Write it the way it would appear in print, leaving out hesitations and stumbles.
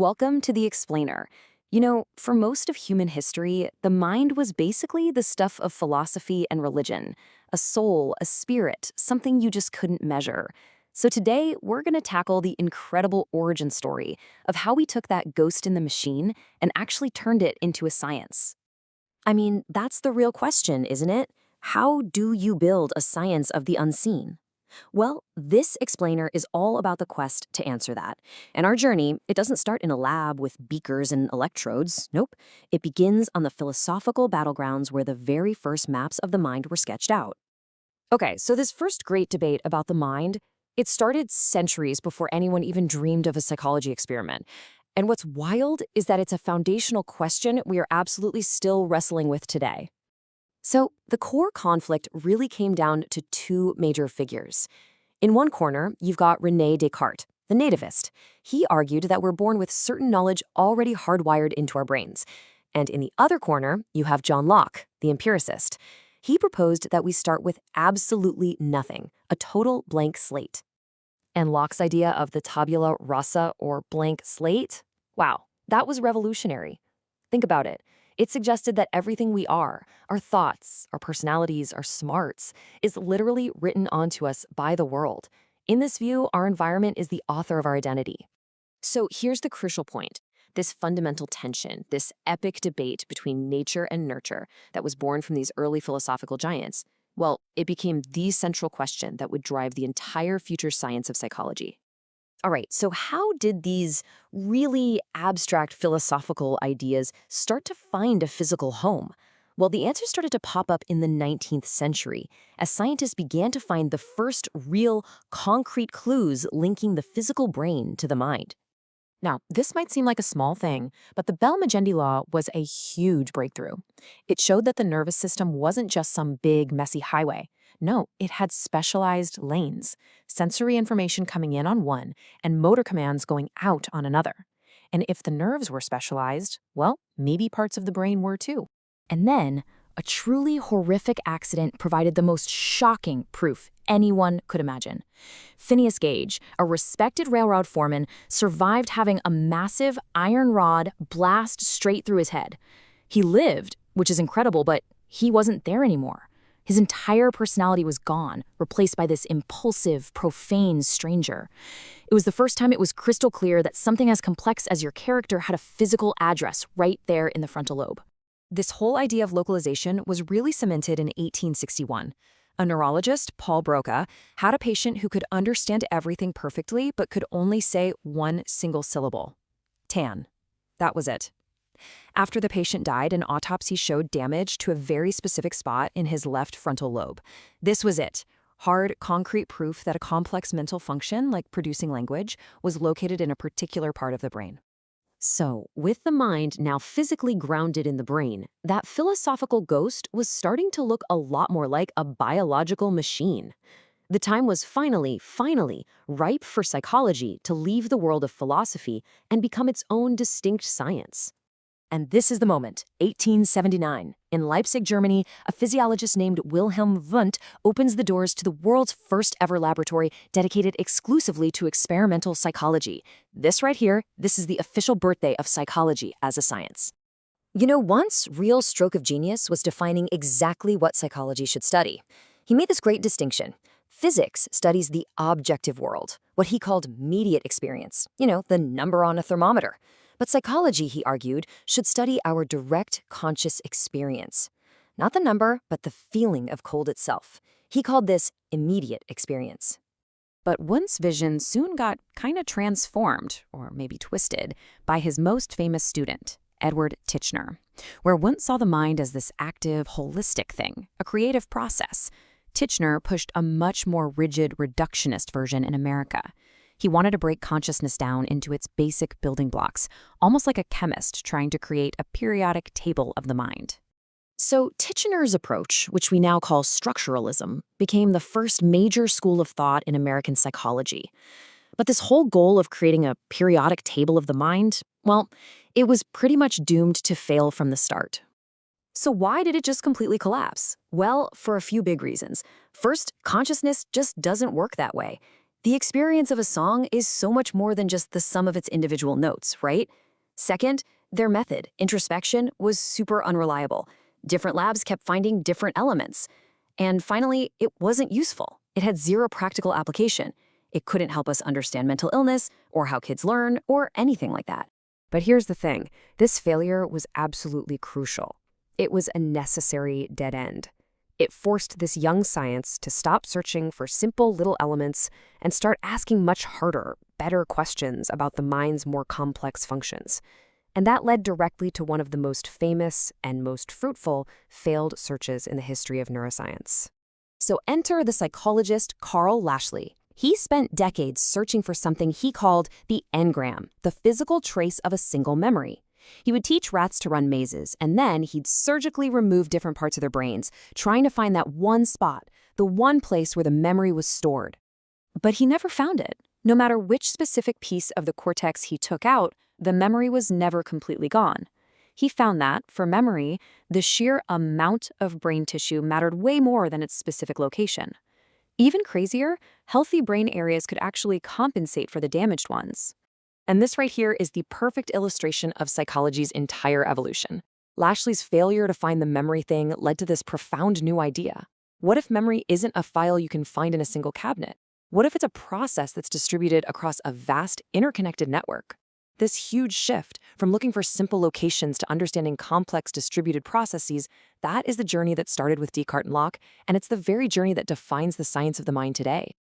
Welcome to The Explainer. For most of human history, the mind was basically the stuff of philosophy and religion, a soul, a spirit, something you just couldn't measure. So today, we're going to tackle the incredible origin story of how we took that ghost in the machine and actually turned it into a science. I mean, that's the real question, isn't it? How do you build a science of the unseen? Well, this explainer is all about the quest to answer that. And our journey, it doesn't start in a lab with beakers and electrodes. Nope. It begins on the philosophical battlegrounds where the very first maps of the mind were sketched out. Okay, so this first great debate about the mind, it started centuries before anyone even dreamed of a psychology experiment. And what's wild is that it's a foundational question we are absolutely still wrestling with today. So, the core conflict really came down to two major figures. In one corner, you've got René Descartes, the nativist. He argued that we're born with certain knowledge already hardwired into our brains. And in the other corner, you have John Locke, the empiricist. He proposed that we start with absolutely nothing, a total blank slate. And Locke's idea of the tabula rasa, or blank slate? Wow, that was revolutionary. Think about it. It suggested that everything we are, our thoughts, our personalities, our smarts, is literally written onto us by the world. In this view, our environment is the author of our identity. So here's the crucial point. This fundamental tension, this epic debate between nature and nurture that was born from these early philosophical giants, well, it became the central question that would drive the entire future science of psychology. All right, so how did these really abstract philosophical ideas start to find a physical home? Well, the answer started to pop up in the 19th century as scientists began to find the first real, concrete clues linking the physical brain to the mind. Now, this might seem like a small thing, but the Bell-Majendi law was a huge breakthrough. It showed that the nervous system wasn't just some big, messy highway. No, it had specialized lanes, sensory information coming in on one and motor commands going out on another. And if the nerves were specialized, well, maybe parts of the brain were too. And then, a truly horrific accident provided the most shocking proof anyone could imagine. Phineas Gage, a respected railroad foreman, survived having a massive iron rod blast straight through his head. He lived, which is incredible, but he wasn't there anymore. His entire personality was gone, replaced by this impulsive, profane stranger. It was the first time it was crystal clear that something as complex as your character had a physical address right there in the frontal lobe. This whole idea of localization was really cemented in 1861. A neurologist, Paul Broca, had a patient who could understand everything perfectly but could only say one single syllable. Tan. That was it. After the patient died, an autopsy showed damage to a very specific spot in his left frontal lobe. This was it. Hard, concrete proof that a complex mental function, like producing language, was located in a particular part of the brain. So, with the mind now physically grounded in the brain, that philosophical ghost was starting to look a lot more like a biological machine. The time was finally ripe for psychology to leave the world of philosophy and become its own distinct science. And this is the moment, 1879. In Leipzig, Germany, a physiologist named Wilhelm Wundt opens the doors to the world's first ever laboratory dedicated exclusively to experimental psychology. This right here, this is the official birthday of psychology as a science. Wundt's real stroke of genius was defining exactly what psychology should study. He made this great distinction. Physics studies the objective world, what he called mediate experience, the number on a thermometer. But psychology, he argued, should study our direct conscious experience. Not the number, but the feeling of cold itself. He called this immediate experience. But Wundt's vision soon got kind of transformed, or maybe twisted, by his most famous student, Edward Titchener, where Wundt saw the mind as this active, holistic thing, a creative process. Titchener pushed a much more rigid, reductionist version in America. He wanted to break consciousness down into its basic building blocks, almost like a chemist trying to create a periodic table of the mind. So Titchener's approach, which we now call structuralism, became the first major school of thought in American psychology. But this whole goal of creating a periodic table of the mind, well, it was pretty much doomed to fail from the start. So why did it just completely collapse? Well, for a few big reasons. First, consciousness just doesn't work that way. The experience of a song is so much more than just the sum of its individual notes, right? Second, their method, introspection, was super unreliable. Different labs kept finding different elements. And finally, it wasn't useful. It had zero practical application. It couldn't help us understand mental illness, or how kids learn, or anything like that. But here's the thing, this failure was absolutely crucial. It was a necessary dead end. It forced this young science to stop searching for simple little elements and start asking much harder, better questions about the mind's more complex functions. And that led directly to one of the most famous and most fruitful failed searches in the history of neuroscience. So enter the psychologist Carl Lashley. He spent decades searching for something he called the engram, the physical trace of a single memory. He would teach rats to run mazes, and then he'd surgically remove different parts of their brains, trying to find that one spot, the one place where the memory was stored. But he never found it. No matter which specific piece of the cortex he took out, the memory was never completely gone. He found that, for memory, the sheer amount of brain tissue mattered way more than its specific location. Even crazier, healthy brain areas could actually compensate for the damaged ones. And this right here is the perfect illustration of psychology's entire evolution. Lashley's failure to find the memory thing led to this profound new idea. What if memory isn't a file you can find in a single cabinet? What if it's a process that's distributed across a vast, interconnected network? This huge shift from looking for simple locations to understanding complex distributed processes, that is the journey that started with Descartes and Locke, and it's the very journey that defines the science of the mind today.